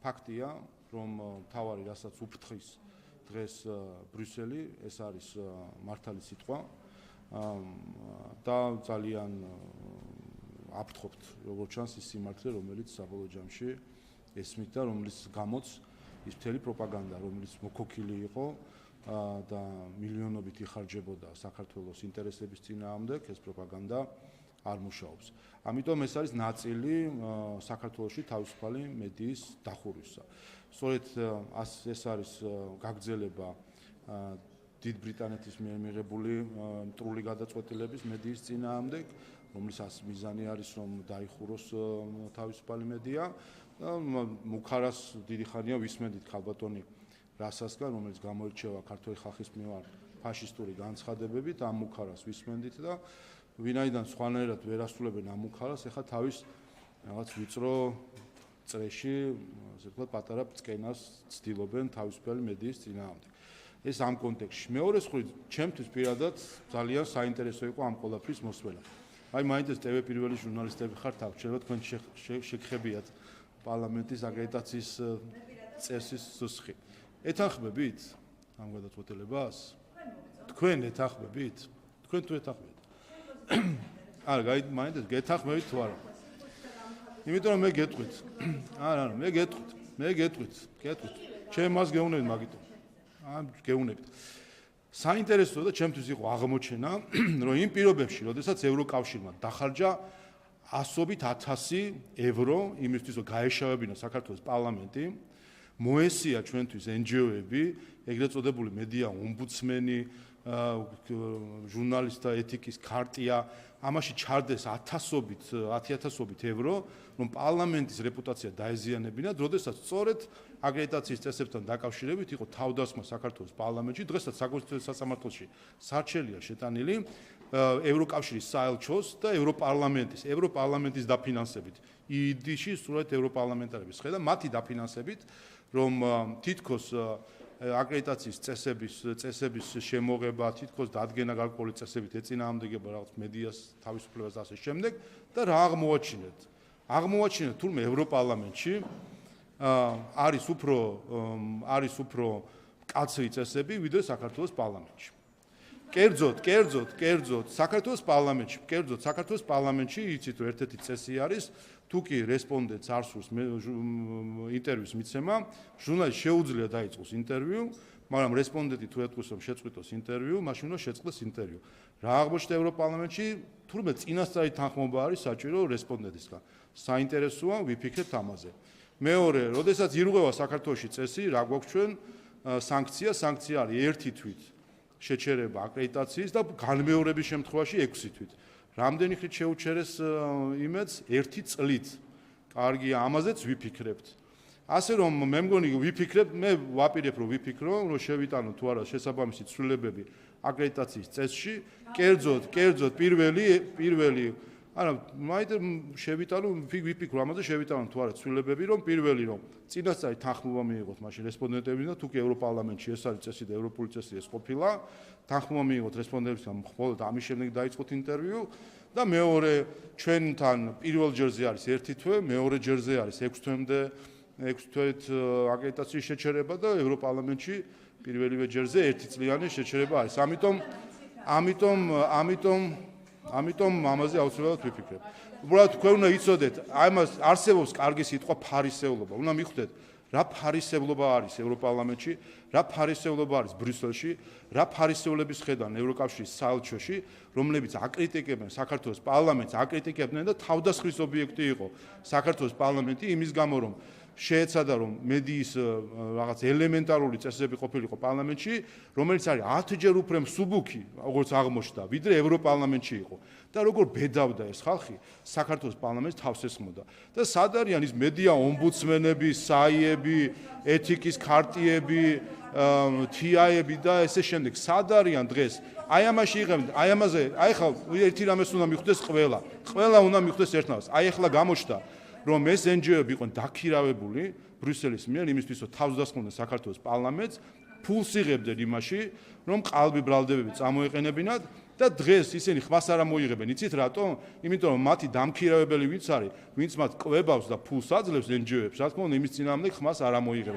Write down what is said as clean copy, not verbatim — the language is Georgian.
ფაქტია, რომ თავარი რასაც უფრთხის დღეს ბრიუსელი, ეს არის მართალი სიტყვა და ძალიან აფრთხობთ, როგორც ჩანს ის სიმართლე, რომელიც საბოლოო ჯამში ესმით და რომლის გამოც ის მთელი პროპაგანდა, რომელიც მოქოქილი იყო და მილიონობით იხარჯებოდა საქართველოს ინტერესების წინააღმდეგ, ეს პროპაგანდა არ მუშაობს. ამიტომ ეს არის ნაწილი საქართველოში თავისუფალი მედიის დახურვისა. სწორედ ეს არის გაგრძელება დიდ ბრიტანეთის მიერ მიღებული მტრული გადაწყვეტილების მედიის წინააღმდეგ, რომლისას მიზანი არის, რომ დაიხუროს თავისუფალი მედია. მუქარას დიდი ხანია ვისმენდით ქალბატონი რასასგან, რომელიც გამოირჩევა ქართული ხალხის მიმართ ფაშისტური განცხადებებით, ამ მუქარას ვისმენდით და ვინაიდან სხვანაირად ვერ ასრულებენ ამ მუქარას, ეხლა თავის რაღაც ვიწრო წრეში, ასე ვთქვათ, პატარა წკენას ცდილობენ თავისუფალი მედიის წინააღმდეგ. ეს ამ კონტექსტში. მეორე მხრივ, ჩემთვის პირადად ძალიან საინტერესო იყო ამ ყველაფრის მოსვლა. აი მაინც TV პირველი ჟურნალისტები ხართ, აღჭერბათ თქვენ შეგხებიათ პარლამენტის აკრედიტაციის წესის სუსხი. ეთანხმებით ამ გადაწყვეტილებას? თქვენ ეთანხმებით? თქვენ თუ ეთანხმებით? არა, მაინც გეთანხმებით თუ არა? იმიტომ რომ მე გეტყვით. არა, მე გეტყვით. ჩემ მას გეუნებით მაგიტომ. გეუნებით. საინტერესოა და ჩემთვის იყო აღმოჩენა, რომ იმ პირობებში, როდესაც ევროკავშირმა დახარჯა 100.000 ევრო იმისთვის, რომ გაეშავებინა საქართველოს პარლამენტი, მოესია ჩვენთვის NGO-ები, ეგრეთ წოდებული მედია ომბუდსმენი, ჟურნალისტთა ეთიკის ქარტია, ამაში ჩარდეს 10,000 ევრო, რომ პარლამენტის რეპუტაცია დაეზიანებინა, როდესაც სწორედ აკრედიტაციის წესებთან დაკავშირებით იყო თავდასხმა საქართველოს პარლამენტში, დღესაც საკონსტიტუციო სასამართლოში სარჩელია შეტანილი ევროკავშირის საელჩოს და ევროპარლამენტის დაფინანსებით. იდიში სრულად ევროპარლამენტარების ხედა მათი დაფინანსებით, რომ თითქოს აკრედიტაციის წესების შემოღება, თითქოს დადგენა გარკვეული წესებით ეწინააღმდეგება რაღაც მედიას თავისუფლებას და ასე შემდეგ და რა აღმოაჩინეთ? აღმოაჩინეთ თურმე ევროპარლამენტში არის უფრო კაცრი წესები, ვიდრე საქართველოს პარლამენტში. კერძოდ საქართველოს პარლამენტში იცით რომ ერთ-ერთი წესი არის, თუ კი რესპონდენტს არ სურს ინტერვიუს მიცემა, ჟურნალისტს შეუძლია დაიწყოს ინტერვიუ, მაგრამ რესპონდენტი თუ ეტყვის რომ შეწყვიტოს ინტერვიუ, მაშინ უნდა შეწყდეს ინტერვიუ. რა აღმოჩნდა ევროპარლამენტში? თურმე წინასწარი თანხმობა არის საჭირო რესპონდენტისგან. საინტერესოა, ვიფიქრებთ ამაზე. მეორე, როდესაც ირღვევა საქართველოში წესი, რა გვაქვს ჩვენ? სანქცია არის ერთი თვით შეჩერება აკრედიტაციის და განმეორების შემთხვევაში 6 თვით. რამდენი ხნით შეუჩერეს იმედს? 1 წლით. კარგია, ამაზეც ვიფიქრებთ. ასე რომ მე მგონი ვიფიქრებთ, მე ვაპირებ რომ ვიფიქრო, რომ შევიტანო თუ არა შესაბამისი ცვლილებები აკრედიტაციის წესში, კერძოდ პირველი არა, მაინც შევიტანო, ვიფიქრო ამაზე, შევიტანო თუ არა ცვლილებები, რომ პირველი რომ წინასწარი თანხმობა მიიღოთ მაშინ რესპონდენტებიდან, თუ კი ევროპარლამენტში ეს არის წესი და ევროპული წესი ეს ყოფილა, თანხმობა მიიღოთ რესპონდენტებიდან, მხოლოდ ამის შემდეგ დაიწყოთ ინტერვიუ და მეორე ჩვენთან პირველ ჯერზე არის 1 თვე, მეორე ჯერზე არის 6 თვემდე 6 თვით აკრედიტაციის შეჩერება და ევროპარლამენტში პირველივე ჯერზე 1 წლიანი შეჩერება არის. ამიტომ ამაზე აუცილებლად ვიფიქრებ. უბრალოდ თქვენ უნდა იცოდეთ, ამას არსებობს კარგი სიტყვა ფარისევლობა. უნდა მიხვდეთ, რა ფარისევლობა არის ევროპარლამენტში, რა ფარისევლობა არის ბრიუსელში, რა ფარისევლების ხედან ევროკავშირის საელჩოში, რომლებიც აკრიტიკებენ საქართველოს პარლამენტს, აკრიტიკებდნენ და თავდასხმის ობიექტი იყო საქართველოს პარლამენტი იმის გამო, რომ შეეცადა რომ მედიის რაღაც ელემენტარული წესები ყოფილიყო პარლამენტში, რომელიც არის 10-ჯერ უფრო მსუბუქი, როგორც აღმოჩნდა, ვიდრე ევროპარლამენტში იყო. და როგორ ბედავდა ეს ხალხი, საქართველოს პარლამენტს თავს ესხმოდა. და სად არიან ის მედია ომბუდსმენები, საიები, ეთიკის ქარტიები, TI-ები და ესე შემდეგ, სად არიან დღეს? აი ამაში იღებდნენ, აი ამაზე, აი ხა ერთი რამეს უნდა მიხვდეს ყველა უნდა მიხვდეს ერთნაირად. აი ახლა გამოჩნდა რომ ეს NGO-ები იყვნენ დაქირავებული ბრიუსელის მიერ იმისთვის, რომ თავს დასხმოდნენ საქართველოს პარლამენტს, ფულს იღებდნენ იმაში, რომ ყალბი ბრალდებები წამოეყენებინათ და დღეს ისინი ხმას არ მოიღებენ. იცით რატომ? იმიტომ რომ მათი დამქირავებელი ვინც არის, ვინც მათ კვებავს და ფულს აძლევს NGO-ებს, რა თქმა უნდა, იმის წინააღმდეგ ხმას არ მოიღებენ.